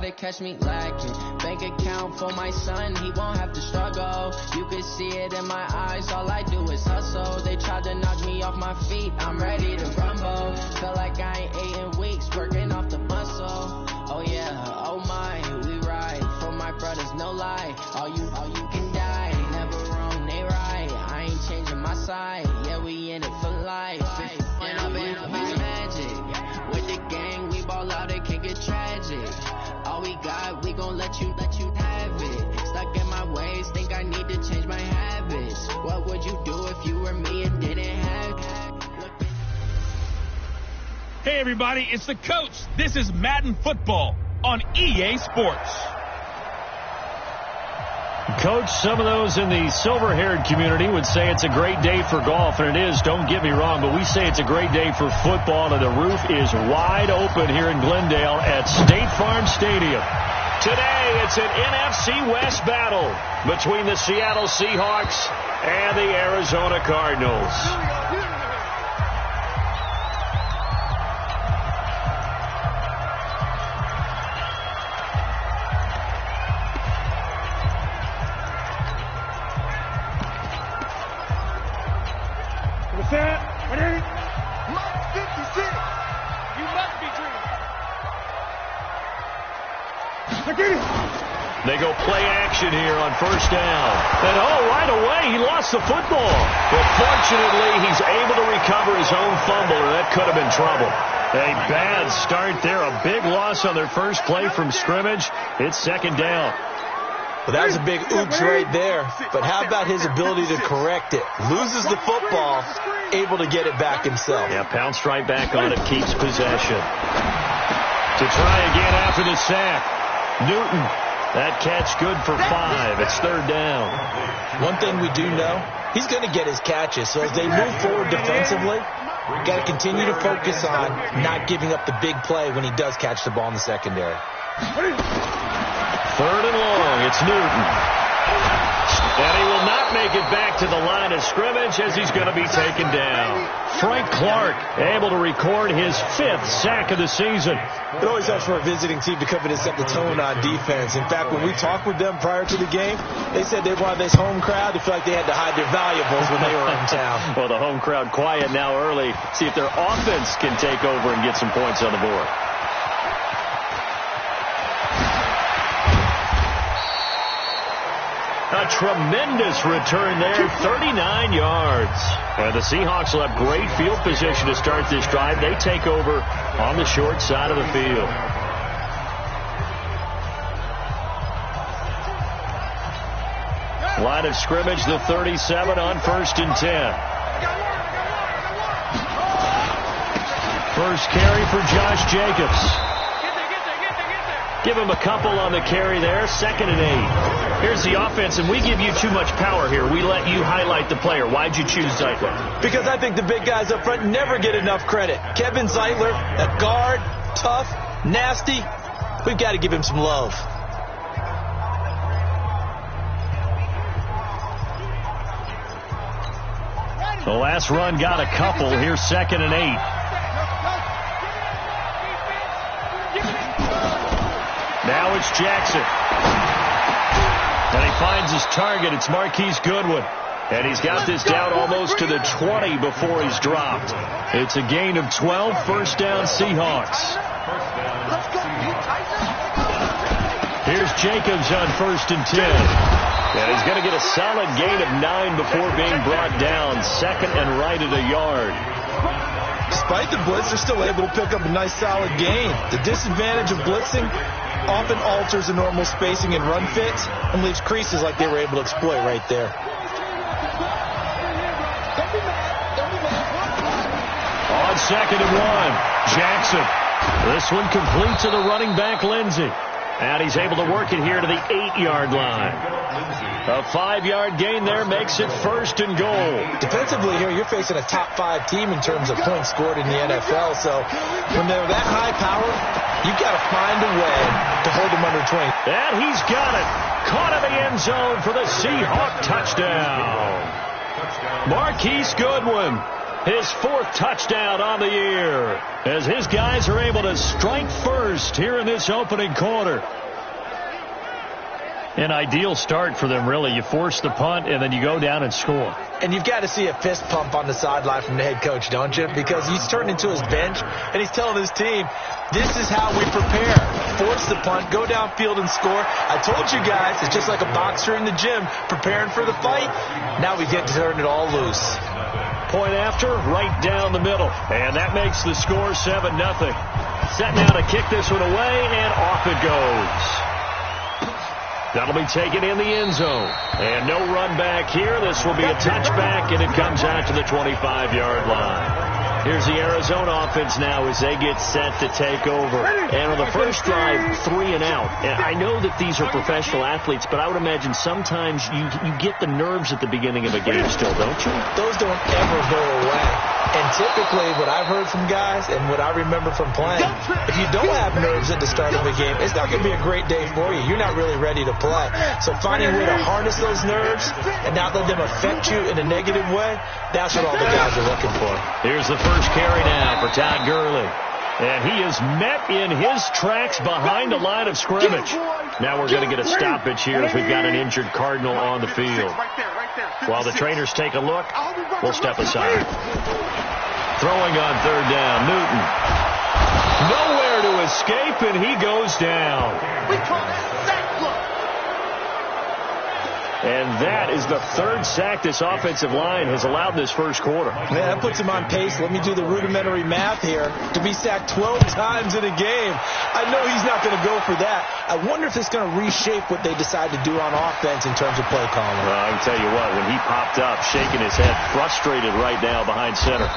they catch me lacking. Bank account for my son, he won't have to struggle. You can see it in my eyes, all I do is hustle. They tried to knock me off my feet, I'm ready to rumble. Feel like I ain't ate in weeks, working off the muscle. Oh yeah, oh my, we ride for my brothers, no lie. All you can die, never wrong, they right. I ain't changing my side, yeah, we in it for life. And I've been magic with the gang, we ball out, it can get tragic. All we got, we gon' let you have it. Stuck in my ways, think I need to change my habits. What would you do if you were me and didn't have? Hey everybody, it's the coach. This is Madden Football on EA Sports. Coach, some of those in the silver-haired community would say it's a great day for golf, and it is, don't get me wrong, but we say it's a great day for football, and the roof is wide open here in Glendale at State Farm Stadium. Today, it's an NFC West battle between the Seattle Seahawks and the Arizona Cardinals. They go play action here on first down. And right away, he lost the football. But fortunately, he's able to recover his own fumble, or that could have been trouble. A bad start there. A big loss on their first play from scrimmage. It's second down. Well, that was a big oops right there. But how about his ability to correct it? Loses the football, able to get it back himself. Yeah, pounced right back on it, keeps possession. To try again after the sack. Newton, that catch good for 5. It's third down. One thing we do know, he's going to get his catches. So as they move forward defensively, we've got to continue to focus on not giving up the big play when he does catch the ball in the secondary. Third and long, it's Newton. And he will not make it back to the line of scrimmage as he's going to be taken down. Frank Clark able to record his 5th sack of the season. It always helps for a visiting team to come in and set the tone on defense. In fact, when we talked with them prior to the game, they said they wanted this home crowd to feel like they had to hide their valuables when they were in town. Well, the home crowd quiet now early. See if their offense can take over and get some points on the board. A tremendous return there, 39 yards. And the Seahawks will have great field position to start this drive. They take over on the short side of the field. Line of scrimmage, the 37 on first and 10. First carry for Josh Jacobs. Give him a couple on the carry there, 2nd and 8. Here's the offense, and we give you too much power here. We let you highlight the player. Why'd you choose Zeitler? Because I think the big guys up front never get enough credit. Kevin Zeitler, that guard, tough, nasty. We've got to give him some love. The last run got a couple. Here's 2nd and 8. Now it's Jackson. And he finds his target. It's Marquise Goodwin. And he's got this down almost to the 20 before he's dropped. It's a gain of 12, first down Seahawks. Here's Jacobs on first and 10. And he's going to get a solid gain of 9 before being brought down. 2nd and right at a yard. Despite the blitz, they're still able to pick up a nice solid gain. The disadvantage of blitzing often alters the normal spacing and run fits and leaves creases like they were able to exploit right there. On 2nd and 1, Jackson. This one complete to the running back, Lindsey. And he's able to work it here to the 8-yard line. A 5-yard gain there makes it 1st and goal. Defensively here, you're facing a top 5 team in terms of points scored in the NFL. So when they're that high power, you've got to find a way to hold them under 20. And he's got it. Caught in the end zone for the Seahawk touchdown. Marquise Goodwin His fourth touchdown on the year as his guys are able to strike first here in this opening quarter. An ideal start for them, really. You force the punt, and then you go down and score. And you've got to see a fist pump on the sideline from the head coach, don't you? Because he's turning to his bench, and he's telling his team, this is how we prepare. Force the punt, go downfield and score. I told you guys, it's just like a boxer in the gym preparing for the fight. Now we get to turn it all loose. Point after, right down the middle. And that makes the score 7-0. Set now to kick this one away, and off it goes. That'll be taken in the end zone. And no run back here. This will be a touchback, and it comes out to the 25-yard line. Here's the Arizona offense now as they get set to take over. And on the first drive, 3 and out. And I know that these are professional athletes, but I would imagine sometimes you get the nerves at the beginning of a game still, don't you? Those don't ever go away. And typically what I've heard from guys and what I remember from playing, if you don't have nerves at the start of a game, it's not going to be a great day for you. You're not really ready to play. So finding a way to harness those nerves and not let them affect you in a negative way, that's what all the guys are looking for. Here's the first carry now for Todd Gurley. And he is met in his tracks behind the line of scrimmage. Now we're going to get a stoppage here as we've got an injured Cardinal on the field. While the trainers take a look, we'll step aside. Throwing on third down, Newton. Nowhere to escape, and he goes down. We call that sack block. And that is the third sack this offensive line has allowed this first quarter. Man, that puts him on pace. Let me do the rudimentary math here. To be sacked 12 times in a game. I know he's not going to go for that. I wonder if it's going to reshape what they decide to do on offense in terms of play calling. Well, I can tell you what, when he popped up, shaking his head, frustrated right now behind center.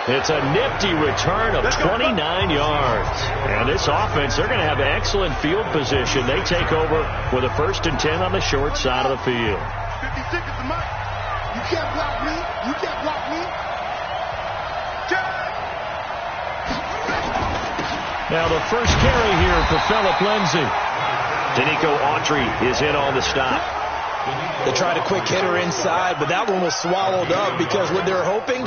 It's a nifty return of 29 yards. And this offense, they're going to have excellent field position. They take over with a 1st and 10 on the short side of the field. 50 seconds to Mike. You can't block me. You can't block me. Now the first carry here for Phillip Lindsay. Danico Autry is in on the stop. They tried a quick hitter inside, but that one was swallowed up because what they're hoping,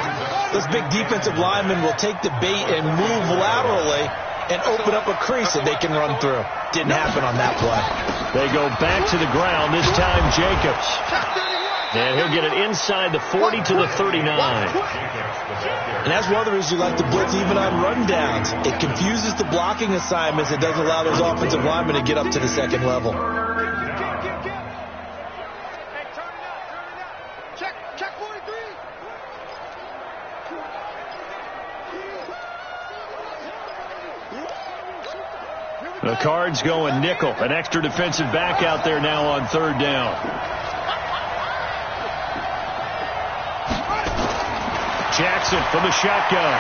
this big defensive lineman will take the bait and move laterally and open up a crease that they can run through. Didn't happen on that play. They go back to the ground, this time Jacobs. And he'll get it inside the 40 to the 39. And that's one of the reasons you like to blitz even on rundowns. It confuses the blocking assignments. It doesn't allow those offensive linemen to get up to the second level. The Cards going nickel. An extra defensive back out there now on third down. Jackson from the shotgun.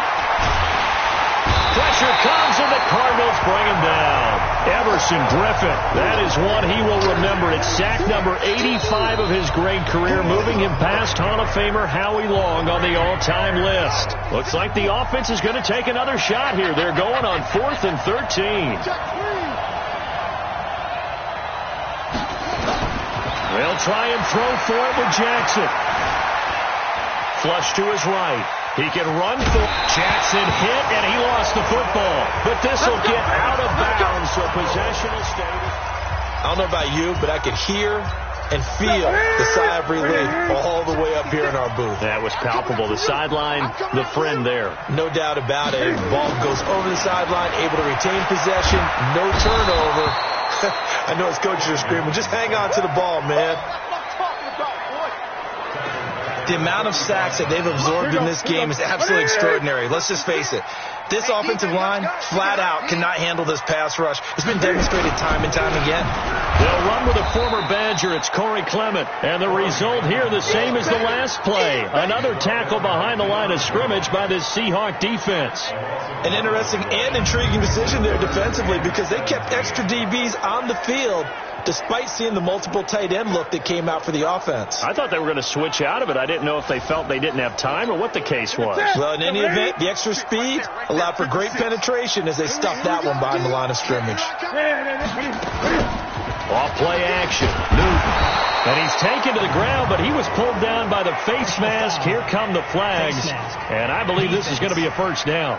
Pressure comes and the Cardinals bring him down. Everson Griffin. That is one he will remember. It's sack number 85 of his great career, moving him past Hall of Famer Howie Long on the all-time list. Looks like the offense is going to take another shot here. They're going on 4th and 13. They'll try and throw for it with Jackson. Flush to his right. He can run for Jackson hit, and he lost the football. But this will get out of bounds, so possession will stay. I don't know about you, but I could hear and feel the sigh of relief all the way up here in our booth. That was palpable. The sideline, the friend there. No doubt about it. Ball goes over the sideline, able to retain possession, no turnover. I know his coaches are screaming, just hang on to the ball, man. The amount of sacks that they've absorbed in this game is absolutely extraordinary. Let's just face it. This offensive line, flat out, cannot handle this pass rush. It's been demonstrated time and time again. They'll run with a former Badger. It's Corey Clement. And the result here, the same as the last play. Another tackle behind the line of scrimmage by this Seahawk defense. An interesting and intriguing decision there defensively because they kept extra DBs on the field despite seeing the multiple tight end look that came out for the offense. I thought they were going to switch out of it. I didn't know if they felt they didn't have time or what the case was. Well, in any event, the extra speed allowed for great penetration as they stuffed that one behind the line of scrimmage. Off play action. Newton. And he's taken to the ground, but he was pulled down by the face mask. Here come the flags. And I believe this is going to be a first down.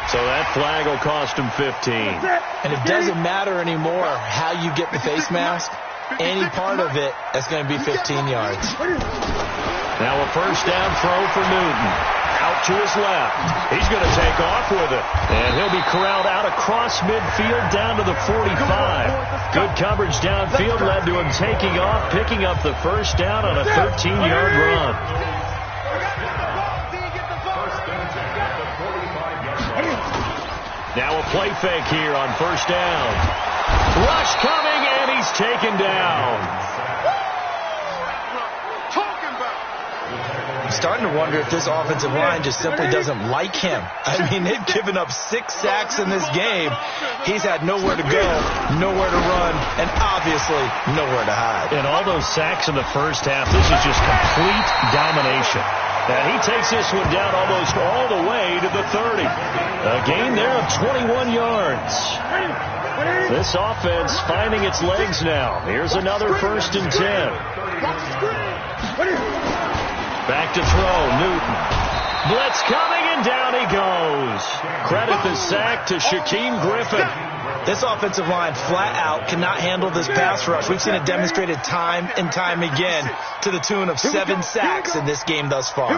So that flag will cost him 15. And it doesn't matter anymore how you get the face mask. Any part of it is going to be 15 yards. Now a first down throw for Newton. Out to his left. He's going to take off with it. And he'll be corralled out across midfield down to the 45. Good coverage downfield led to him taking off, picking up the first down on a 13-yard run. Now a play fake here on first down. Rush coming, and he's taken down. I'm starting to wonder if this offensive line just simply doesn't like him. I mean, they've given up 6 sacks in this game. He's had nowhere to go, nowhere to run, and obviously nowhere to hide. And all those sacks in the first half, this is just complete domination. And he takes this one down almost all the way to the 30. A gain there of 21 yards. This offense finding its legs now. Here's another 1st and 10. Back to throw, Newton. Blitz coming, and down he goes. Credit the sack to Shaquem Griffin. This offensive line flat out cannot handle this pass rush. We've seen it demonstrated time and time again to the tune of 7 sacks in this game thus far.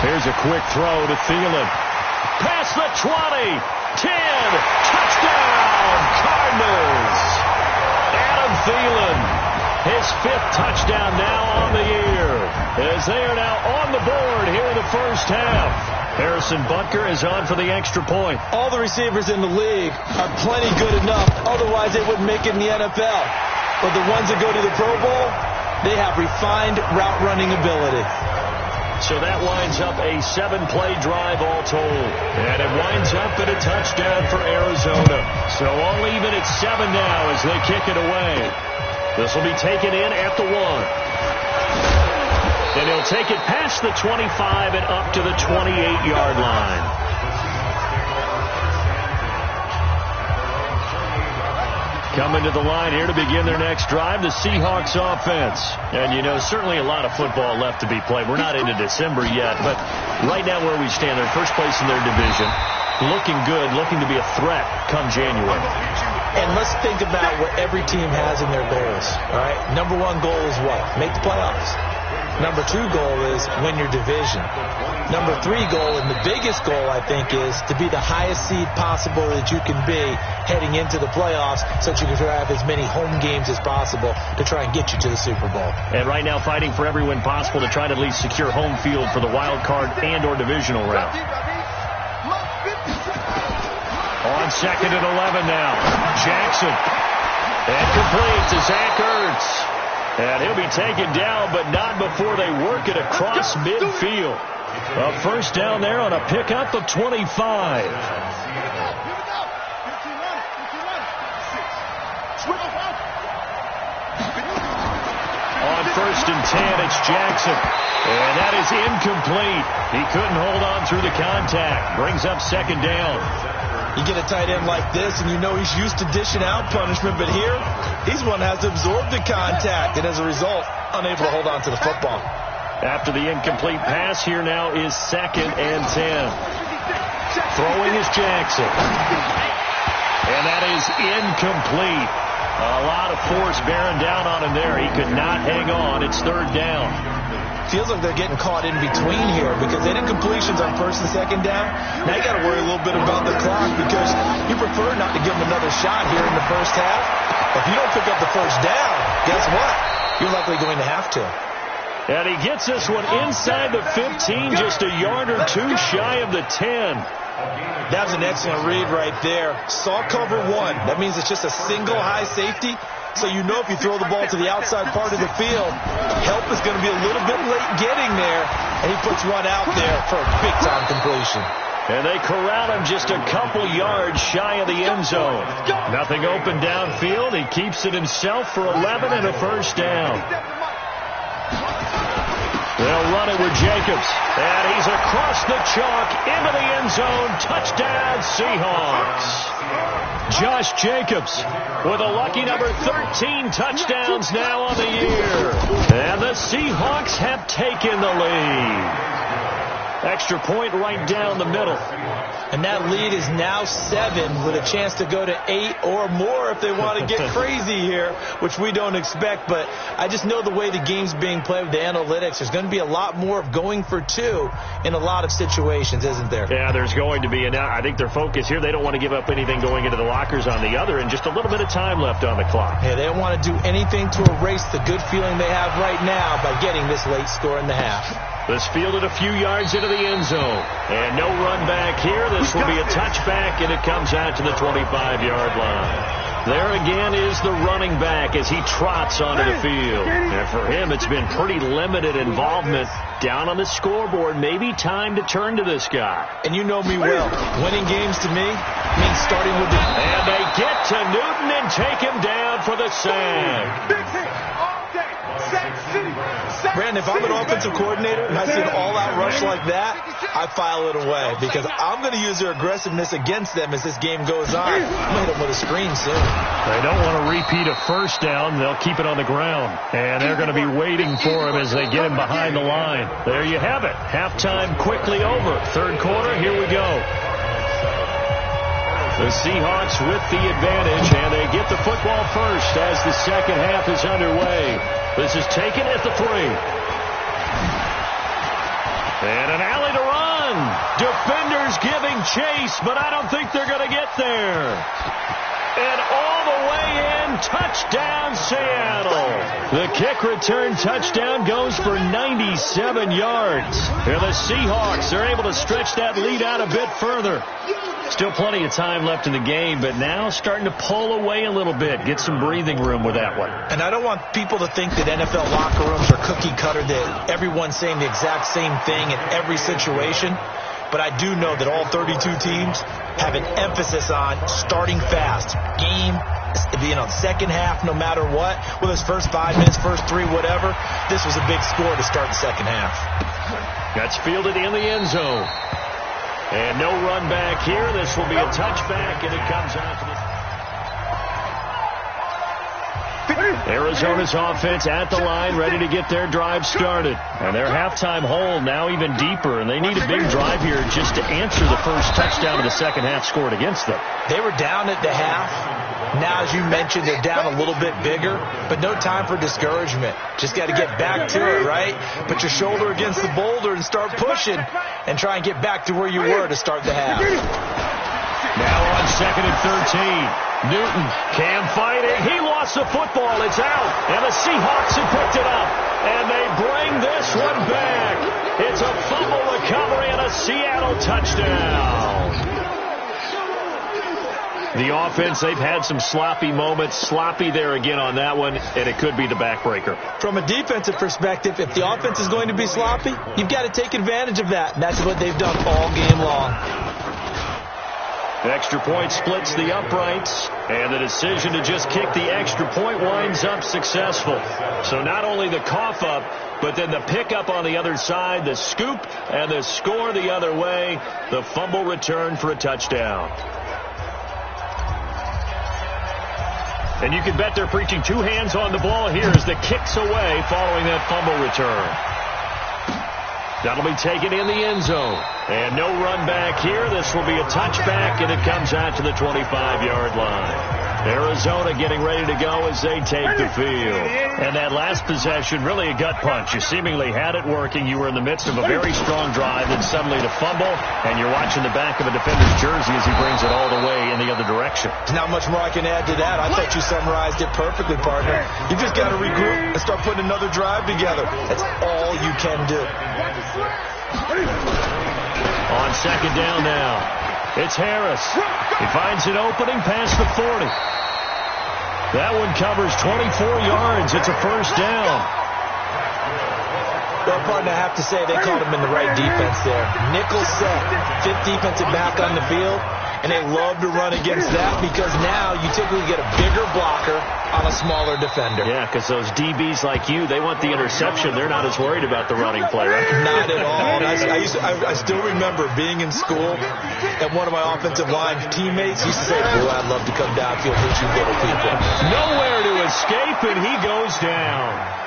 Here's a quick throw to Thielen. Past the 20, 10, touchdown, Cardinals. Adam Thielen. His 5th touchdown now on the year, as they are now on the board here in the first half. Harrison Butker is on for the extra point. All the receivers in the league are plenty good enough, otherwise they wouldn't make it in the NFL. But the ones that go to the Pro Bowl, they have refined route running ability. So that winds up a 7-play drive all told. And it winds up at a touchdown for Arizona. So all even at 7 now as they kick it away. This will be taken in at the 1. And he'll take it past the 25 and up to the 28-yard line. Coming to the line here to begin their next drive, the Seahawks offense. And, you know, certainly a lot of football left to be played. We're not into December yet, but right now where we stand, they're first place in their division. Looking good, looking to be a threat come January. And let's think about what every team has in their goals, all right? Number 1 goal is what? Make the playoffs. Number 2 goal is win your division. Number 3 goal, and the biggest goal, I think, is to be the highest seed possible that you can be heading into the playoffs so that you can have as many home games as possible to try and get you to the Super Bowl. And right now fighting for every win possible to try to at least secure home field for the wild card and or divisional round. On 2nd and 11 now. Jackson. And complete to Zach Ertz. And he'll be taken down, but not before they work it across midfield. A first down there on a pickup of 25. On 1st and 10, it's Jackson. And that is incomplete. He couldn't hold on through the contact. Brings up 2nd down. You get a tight end like this, and you know he's used to dishing out punishment, but here, he's one that has to absorb the contact, and as a result, unable to hold on to the football. After the incomplete pass, here now is 2nd and 10. Throwing is Jackson. And that is incomplete. A lot of force bearing down on him there. He could not hang on. It's 3rd down. Feels like they're getting caught in between here because they did completions on 1st and 2nd down. Now you got to worry a little bit about the clock because you prefer not to give them another shot here in the first half. If you don't pick up the first down, guess what? You're likely going to have to. And he gets this one inside the 15, just a yard or 2 shy of the 10. That was an excellent read right there. Saw cover 1. That means it's just a single high safety. So you know if you throw the ball to the outside part of the field, help is going to be a little bit late getting there. And he puts one out there for a big-time completion. And they corral him just a couple yards shy of the end zone. Nothing open downfield. He keeps it himself for 11 and a first down. They'll run it with Jacobs. And he's across the chalk into the end zone. Touchdown, Seahawks. Josh Jacobs with a lucky number 13 touchdowns now on the year. And the Seahawks have taken the lead. Extra point right down the middle. And that lead is now 7 with a chance to go to 8 or more if they want to get crazy here, which we don't expect. But I just know the way the game's being played with the analytics, there's going to be a lot more of going for 2 in a lot of situations, isn't there? Yeah, there's going to be. And I think their focus here, they don't want to give up anything going into the lockers on the other, and just a little bit of time left on the clock. Yeah, they don't want to do anything to erase the good feeling they have right now by getting this late score in the half. This fielded a few yards into the end zone. And no run back here. This will be a touchback, and it comes out to the 25-yard line. There again is the running back as he trots onto the field. And for him, it's been pretty limited involvement down on the scoreboard. Maybe time to turn to this guy. And you know me well. Winning games to me means starting with the... And they get to Newton and take him down for the sack. Big hit all day. Sack City. Brandon, if I'm an offensive coordinator and I see an all-out rush like that, I file it away because I'm going to use their aggressiveness against them as this game goes on. I'm going to hit them with a screen soon. They don't want to repeat a first down. They'll keep it on the ground. And they're going to be waiting for him as they get him behind the line. There you have it. Halftime quickly over. Third quarter, here we go. The Seahawks with the advantage, and they get the football first as the second half is underway. This is taken at the 3. And an alley to run. Defenders giving chase, but I don't think they're going to get there. And all the way in, touchdown Seattle. The kick return touchdown goes for 97 yards. And the Seahawks are able to stretch that lead out a bit further. Still plenty of time left in the game, but now starting to pull away a little bit. Get some breathing room with that one. And I don't want people to think that NFL locker rooms are cookie cutter, that everyone's saying the exact same thing in every situation. But I do know that all 32 teams have an emphasis on starting fast. Game being on second half no matter what. Whether it's first 5 minutes, first 3, whatever. This was a big score to start the second half. That's fielded in the end zone. And no run back here. This will be a touchback, and it comes out to the... Arizona's offense at the line, ready to get their drive started. And their halftime hole now even deeper, and they need a big drive here just to answer the first touchdown of the second half scored against them. They were down at the half. Now, as you mentioned, they're down a little bit bigger, but no time for discouragement. Just got to get back to it, right? Put your shoulder against the boulder and start pushing and try and get back to where you were to start the half. Now on 2nd and 13. Newton can fight it. He lost the football. It's out. And the Seahawks have picked it up. And they bring this one back. It's a fumble recovery and a Seattle touchdown. The offense, they've had some sloppy moments. Sloppy there again on that one, and it could be the backbreaker. From a defensive perspective, if the offense is going to be sloppy, you've got to take advantage of that. And that's what they've done all game long. The extra point splits the uprights, and the decision to just kick the extra point winds up successful. So not only the cough up, but then the pickup on the other side, the scoop, and the score the other way. The fumble return for a touchdown. And you can bet they're preaching 2 hands on the ball here as the kick's away following that fumble return. That'll be taken in the end zone. And no run back here. This will be a touchback, and it comes out to the 25-yard line. Arizona getting ready to go as they take the field. And that last possession, really a gut punch. You seemingly had it working. You were in the midst of a very strong drive, then suddenly the fumble, and you're watching the back of a defender's jersey as he brings it all the way in the other direction. There's not much more I can add to that. I thought you summarized it perfectly, partner. You just got to regroup and start putting another drive together. That's all you can do. On 2nd down now, it's Harris. He finds an opening past the 40. That one covers 24 yards. It's a first down. Well, partner, I have to say they called him in the right defense there. Nickel set, 5th defensive back on the field, And they love to run against that because now you typically get a bigger blocker on a smaller defender. Yeah, because those DBs like you, they want the interception. They're not as worried about the running play, right? Not at all. I still remember being in school and one of my offensive line teammates used to say, boy, I'd love to come downfield and hit you little people. Nowhere to escape, and he goes down.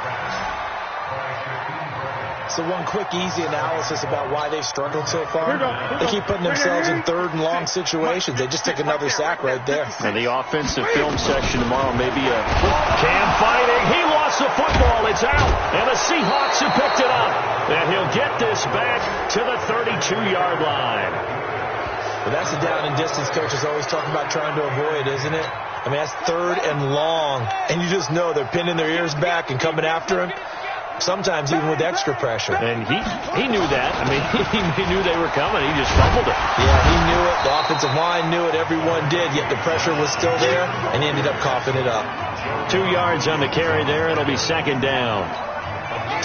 So one quick, easy analysis about why they've struggled so far. They keep putting themselves in third and long situations. They just took another sack right there. And the offensive film session tomorrow may be a Cam fighting. He lost the football. It's out. And the Seahawks have picked it up. And he'll get this back to the 32-yard line. Well, that's the down and distance coaches always talking about trying to avoid, isn't it? I mean, that's third and long. And you just know they're pinning their ears back and coming after him. Sometimes even with extra pressure. And he knew that. I mean, he knew they were coming. He just fumbled it. Yeah, he knew it. The offensive line knew it. Everyone did. Yet the pressure was still there, and he ended up coughing it up. 2 yards on the carry there. It'll be second down.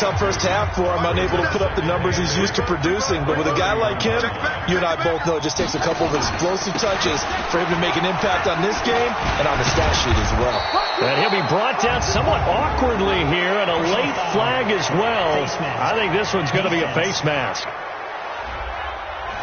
Tough first half for him, unable to put up the numbers he's used to producing. But with a guy like him, you and I both know it just takes a couple of explosive touches for him to make an impact on this game and on the stat sheet as well. And he'll be brought down somewhat awkwardly here, and a late flag as well. I think this one's going to be a face mask.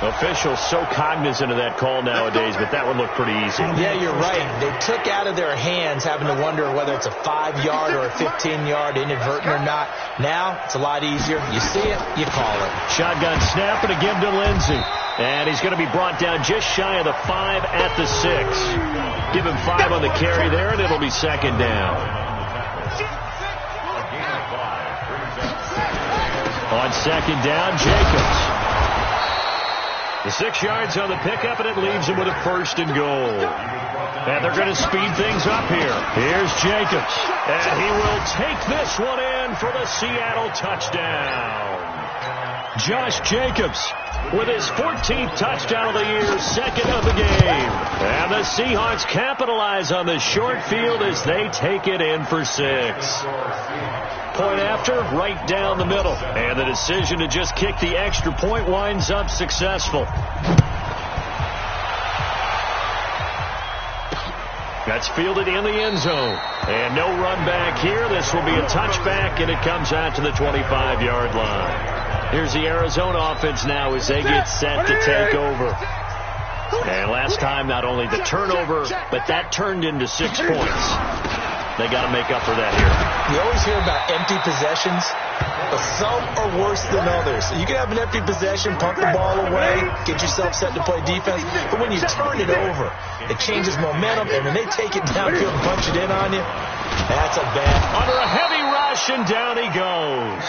Officials so cognizant of that call nowadays, but that one looked pretty easy. Yeah, you're right. They took out of their hands having to wonder whether it's a 5-yard or a 15-yard, inadvertent or not. Now, it's a lot easier. You see it, you call it. Shotgun snap and again to Lindsey. And he's going to be brought down just shy of the 5 at the 6. Give him 5 on the carry there, and it'll be second down. On second down, Jacobs. The 6 yards on the pickup, and it leaves him with a first and goal. And they're going to speed things up here. Here's Jacobs. And he will take this one in for the Seattle touchdown. Josh Jacobs with his 14th touchdown of the year, second of the game. And the Seahawks capitalize on the short field as they take it in for 6. Point after, right down the middle. And the decision to just kick the extra point winds up successful. That's fielded in the end zone. And no run back here. This will be a touchback, and it comes out to the 25-yard line. Here's the Arizona offense now as they get set to take over. And last time, not only the turnover, but that turned into 6 points. They got to make up for that here. You always hear about empty possessions, but some are worse than others. You can have an empty possession, punt the ball away, get yourself set to play defense, but when you turn it over, it changes momentum, and when they take it downfield and punch it in on you, that's a bad. Under a heavy rush, and down he goes.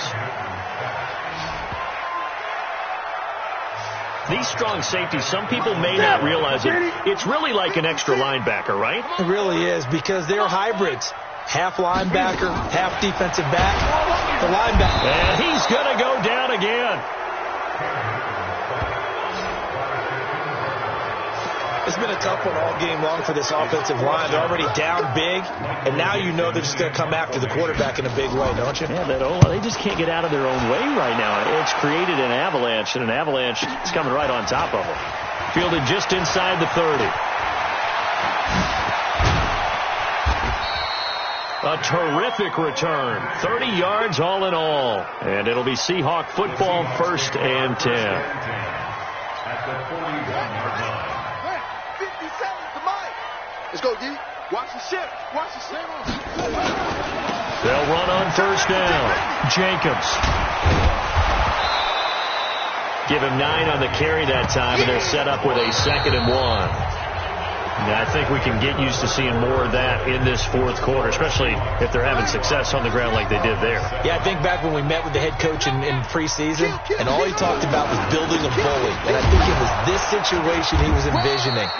These strong safeties, some people may not realize it. It's really like an extra linebacker, right? It really is, because they're hybrids. Half linebacker, half defensive back. The linebacker. And he's going to go down again. It's been a tough one all game long for this offensive line. They're already down big, and now you know they're just going to come after the quarterback in a big way, don't you? Yeah, they just can't get out of their own way right now. It's created an avalanche, and an avalanche is coming right on top of them. Fielded just inside the 30. A terrific return. 30 yards all in all. And it'll be Seahawk football, 1st and 10. Let's go, D. Watch the shift. Watch the shift. They'll run on 1st down. Jacobs. Give him 9 on the carry that time, and they're set up with a 2nd and 1. I think we can get used to seeing more of that in this 4th quarter, especially if they're having success on the ground like they did there. Yeah, I think back when we met with the head coach in preseason, and all he talked about was building a bully. And I think it was this situation he was envisioning.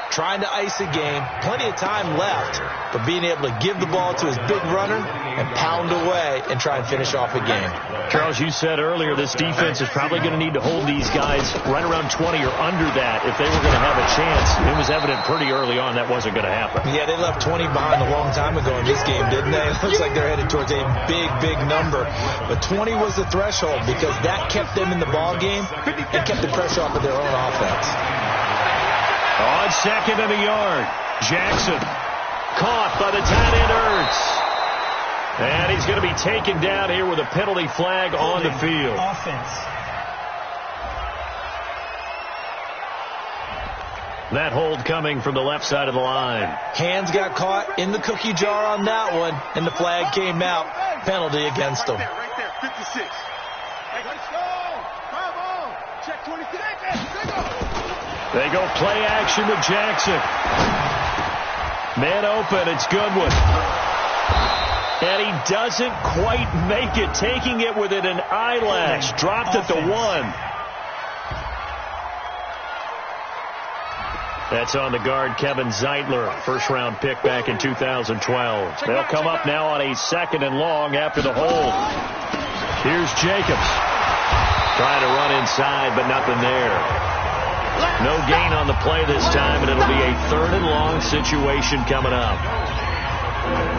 Trying to ice a game, plenty of time left, but being able to give the ball to his big runner and pound away and try and finish off a game. Charles, you said earlier this defense is probably going to need to hold these guys right around 20 or under that if they were going to have a chance. It was evident pretty early on that wasn't going to happen. Yeah, they left 20 behind a long time ago in this game, didn't they? It looks like they're headed towards a big, big number. But 20 was the threshold because that kept them in the ball game and kept the pressure off of their own offense. On second and a yard. Jackson caught by the tight end Ertz. And he's going to be taken down here with a penalty flag on the field. Offense. That hold coming from the left side of the line. Hands got caught in the cookie jar on that one, and the flag came out. Penalty against him. Right there, 56. Let's go. Come on. Check 26. They go play action with Jackson. Man open, it's Goodwin. And he doesn't quite make it, taking it within an eyelash. Dropped at the 1. That's on the guard, Kevin Zeitler, first-round pick back in 2012. They'll come up now on a 2nd and long after the hold. Here's Jacobs. Trying to run inside, but nothing there. No gain on the play this time, and it'll be a 3rd and long situation coming up.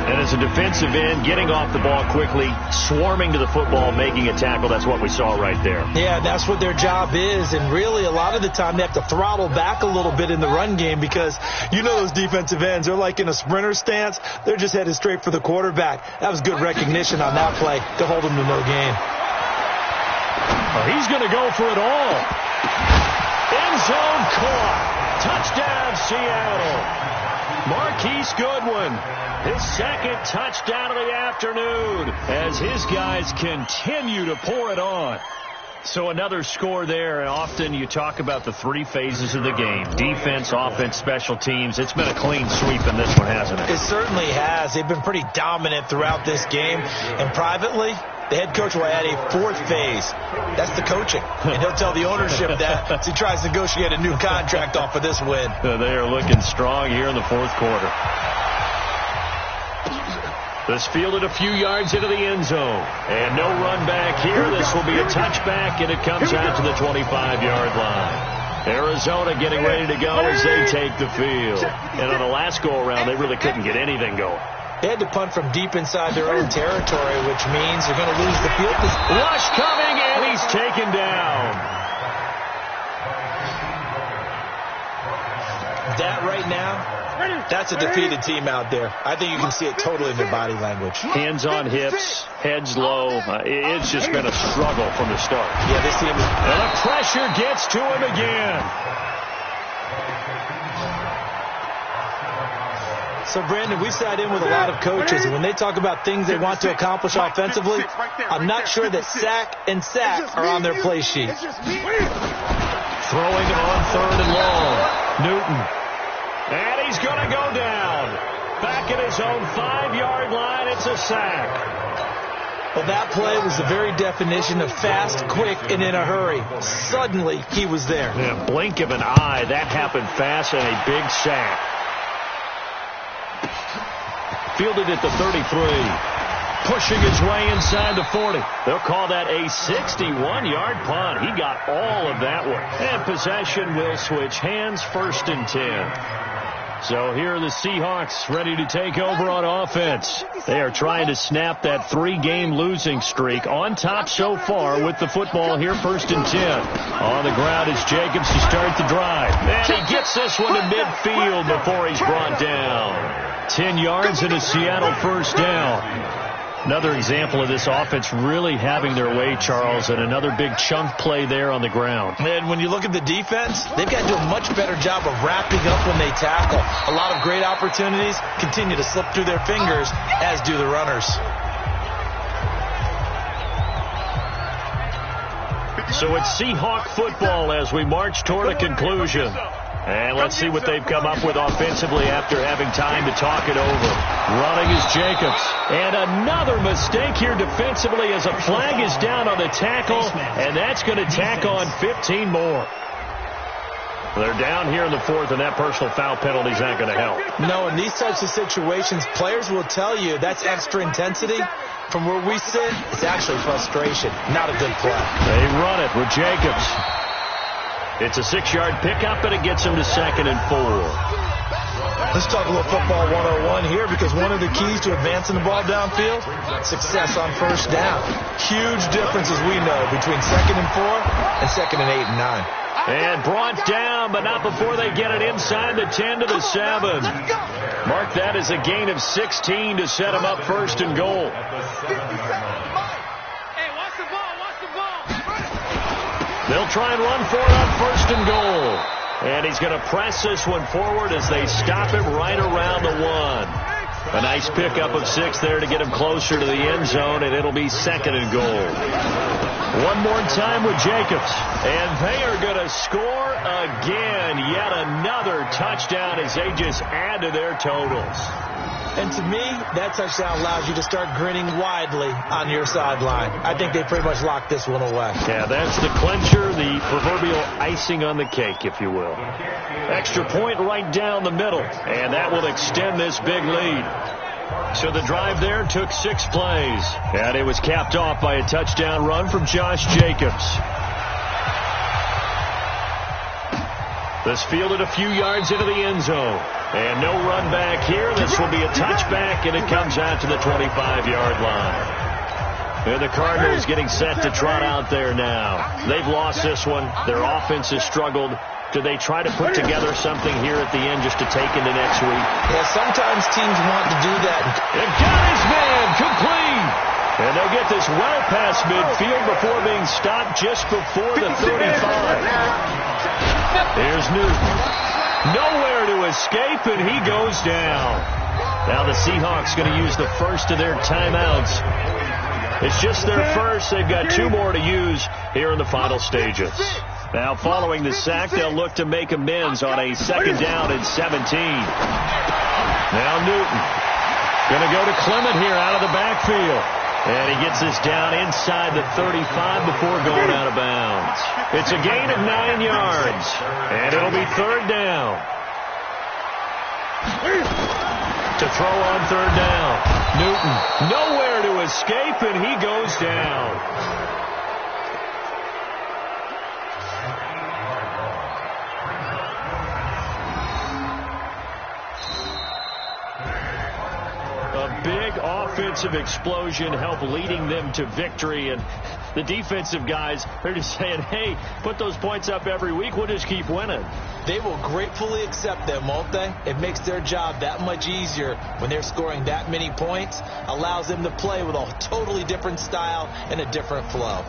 And as a defensive end, getting off the ball quickly, swarming to the football, making a tackle, that's what we saw right there. Yeah, that's what their job is. And really, a lot of the time, they have to throttle back a little bit in the run game because you know those defensive ends, they're like in a sprinter stance. They're just headed straight for the quarterback. That was good recognition on that play to hold them to no gain. He's going to go for it all. End zone caught. Touchdown, Seattle. Marquise Goodwin, his 2nd touchdown of the afternoon as his guys continue to pour it on. So another score there. And often you talk about the 3 phases of the game. Defense, offense, special teams. It's been a clean sweep in this one, hasn't it? It certainly has. They've been pretty dominant throughout this game. And privately, the head coach will add a 4th phase. That's the coaching. And he'll tell the ownership that as he tries to negotiate a new contract off of this win. They are looking strong here in the 4th quarter. This fielded a few yards into the end zone. And no run back here. This will be a touchback, and it comes out to the 25-yard line. Arizona getting ready to go as they take the field. And on the last go-around, they really couldn't get anything going. They had to punt from deep inside their own territory, which means they're going to lose the field. Rush coming, and he's taken down. That right now, that's a defeated team out there. I think you can see it totally in their body language. Hands on hips, heads low. It's just been a struggle from the start. Yeah, this team is... And the pressure gets to him again. So, Brandon, we've sat in with a lot of coaches, and when they talk about things they want to accomplish offensively, I'm not sure that sack and sack are on their play sheet. Throwing on 3rd and long. Newton. And he's going to go down. Back at his own 5-yard line, it's a sack. Well, that play was the very definition of fast, quick, and in a hurry. Suddenly, he was there. Yeah, blink of an eye. That happened fast and a big sack. Fielded at the 33. Pushing his way inside the 40. They'll call that a 61-yard punt. He got all of that one. And possession will switch hands, 1st and 10. So here are the Seahawks ready to take over on offense. They are trying to snap that 3-game losing streak. On top so far with the football here, 1st and 10. On the ground is Jacobs to start the drive. And he gets this one to midfield before he's brought down. 10 yards and a Seattle 1st down. Another example of this offense really having their way, Charles, and another big chunk play there on the ground. And when you look at the defense, they've got to do a much better job of wrapping up when they tackle. A lot of great opportunities continue to slip through their fingers, as do the runners. So it's Seahawk football as we march toward a conclusion. And let's see what they've come up with offensively after having time to talk it over. Running is Jacobs. And another mistake here defensively as a flag is down on the tackle. And that's going to tack on 15 more. They're down here in the 4th, and that personal foul penalty is not going to help. No, in these types of situations, players will tell you that's extra intensity. From where we sit, it's actually frustration. Not a good play. They run it with Jacobs. It's a 6-yard pickup, and it gets him to 2nd and 4. Let's talk a little football 101 here, because one of the keys to advancing the ball downfield, success on 1st down. Huge difference, as we know, between 2nd and 4 and 2nd and 8 and 9. And brought down down, but not before they get it inside the 10 to the 7. Mark that as a gain of 16 to set them up first and goal. They'll try and run for it on first and goal. And he's going to press this one forward as they stop it right around the 1. A nice pickup of 6 there to get him closer to the end zone, and it'll be second and goal. One more time with Jacobs. And they are going to score again. Yet another touchdown as they just add to their totals. And to me, that touchdown allows you to start grinning widely on your sideline. I think they pretty much locked this one away. Yeah, that's the clincher, the proverbial icing on the cake, if you will. Extra point right down the middle, and that will extend this big lead. So the drive there took 6 plays, and it was capped off by a touchdown run from Josh Jacobs. This fielded a few yards into the end zone. And no run back here. This will be a touchback, and it comes out to the 25-yard line. And the Cardinals getting set to trot out there now. They've lost this one. Their offense has struggled. Do they try to put together something here at the end just to take into next week? Yeah, sometimes teams want to do that. And got his man complete. And they'll get this well past midfield before being stopped just before the 35. Here's Newton. Nowhere to escape, and he goes down. Now the Seahawks going to use the first of their timeouts. It's just their first. They've got 2 more to use here in the final stages. Now following the sack, they'll look to make amends on a 2nd down and 17. Now Newton going to go to Clement here out of the backfield. And he gets this down inside the 35 before going out of bounds. It's a gain of 9 yards. And it'll be 3rd down. To throw on 3rd down. Newton nowhere to escape, and he goes down. Big offensive explosion helped leading them to victory, and the defensive guys are just saying, hey, put those points up every week, we'll just keep winning. They will gratefully accept them, won't they? It makes their job that much easier when they're scoring that many points, allows them to play with a totally different style and a different flow.